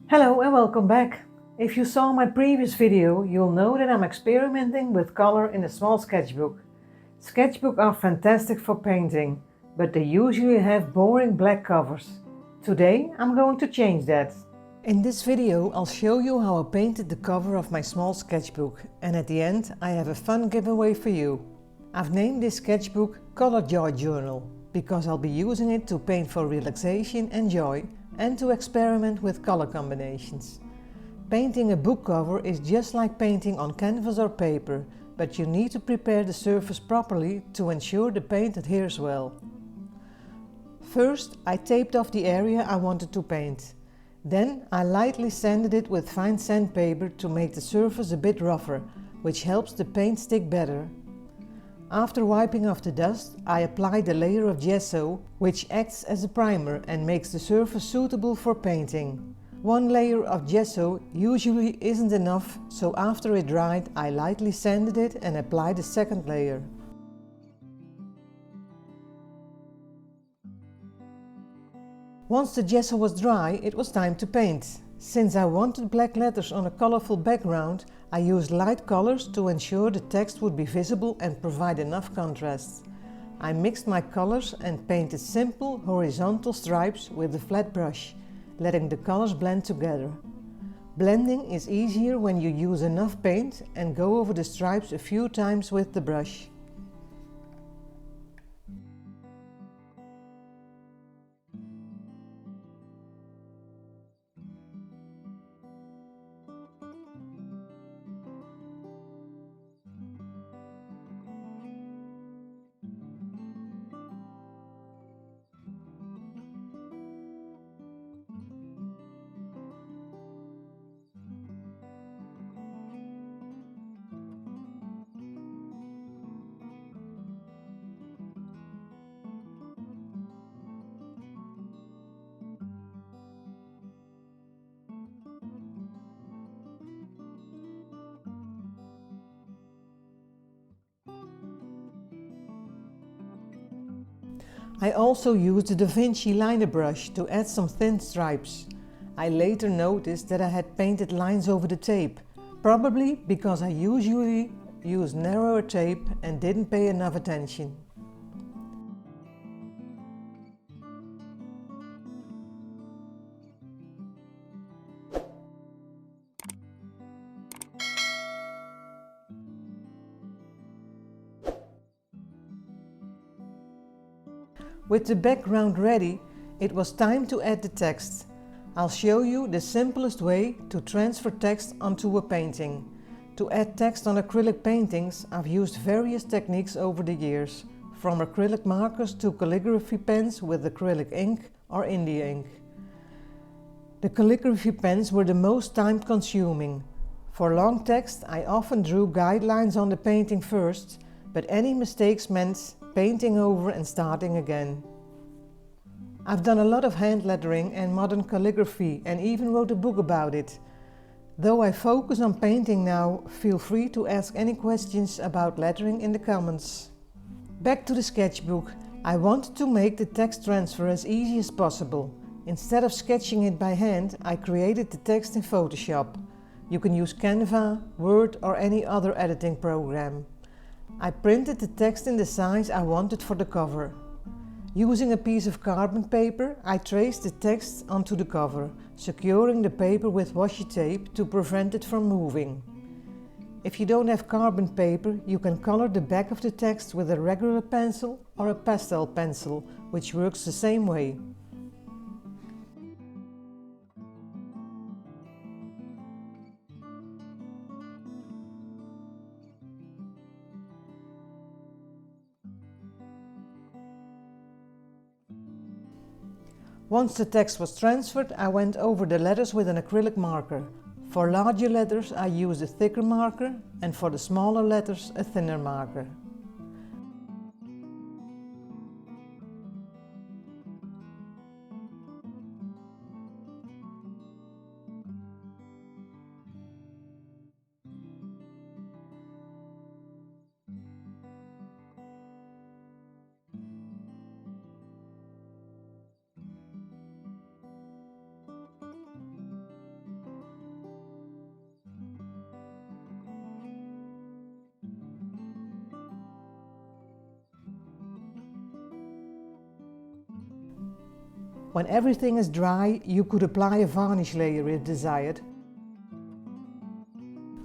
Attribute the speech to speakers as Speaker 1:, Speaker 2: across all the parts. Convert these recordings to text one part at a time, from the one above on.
Speaker 1: Hello and welcome back. If you saw my previous video, you'll know that I'm experimenting with color in a small sketchbook. Sketchbooks are fantastic for painting, but they usually have boring black covers. Today I'm going to change that. In this video I'll show you how I painted the cover of my small sketchbook, and at the end I have a fun giveaway for you. I've named this sketchbook Color Joy Journal because I'll be using it to paint for relaxation and joy and to experiment with color combinations. Painting a book cover is just like painting on canvas or paper, but you need to prepare the surface properly to ensure the paint adheres well. First, I taped off the area I wanted to paint. Then I lightly sanded it with fine sandpaper to make the surface a bit rougher, which helps the paint stick better. After wiping off the dust, I applied a layer of gesso, which acts as a primer and makes the surface suitable for painting. One layer of gesso usually isn't enough, so after it dried, I lightly sanded it and applied a second layer. Once the gesso was dry, it was time to paint. Since I wanted black letters on a colorful background, I used light colors to ensure the text would be visible and provide enough contrast. I mixed my colors and painted simple horizontal stripes with a flat brush, letting the colors blend together. Blending is easier when you use enough paint and go over the stripes a few times with the brush. I also used the Da Vinci liner brush to add some thin stripes. I later noticed that I had painted lines over the tape, probably because I usually use narrower tape and didn't pay enough attention. With the background ready, it was time to add the text. I'll show you the simplest way to transfer text onto a painting. To add text on acrylic paintings, I've used various techniques over the years, from acrylic markers to calligraphy pens with acrylic ink or India ink. The calligraphy pens were the most time-consuming. For long text, I often drew guidelines on the painting first, but any mistakes meant painting over and starting again. I've done a lot of hand lettering and modern calligraphy and even wrote a book about it. Though I focus on painting now, feel free to ask any questions about lettering in the comments. Back to the sketchbook. I wanted to make the text transfer as easy as possible. Instead of sketching it by hand, I created the text in Photoshop. You can use Canva, Word or any other editing program. I printed the text in the size I wanted for the cover. Using a piece of carbon paper, I traced the text onto the cover, securing the paper with washi tape to prevent it from moving. If you don't have carbon paper, you can color the back of the text with a regular pencil or a pastel pencil, which works the same way. Once the text was transferred, I went over the letters with an acrylic marker. For larger letters I used a thicker marker and for the smaller letters a thinner marker. When everything is dry, you could apply a varnish layer if desired.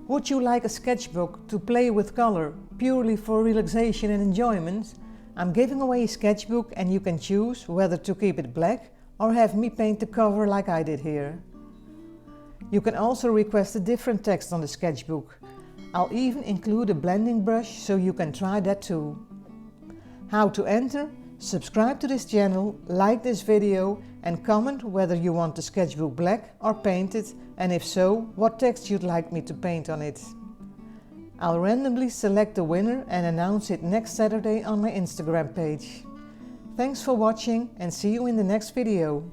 Speaker 1: Would you like a sketchbook to play with color purely for relaxation and enjoyment? I'm giving away a sketchbook and you can choose whether to keep it black or have me paint the cover like I did here. You can also request a different text on the sketchbook. I'll even include a blending brush so you can try that too. How to enter? Subscribe to this channel, like this video and comment whether you want the sketchbook black or painted, and if so, what text you'd like me to paint on it. I'll randomly select the winner and announce it next Saturday on my Instagram page. Thanks for watching and see you in the next video.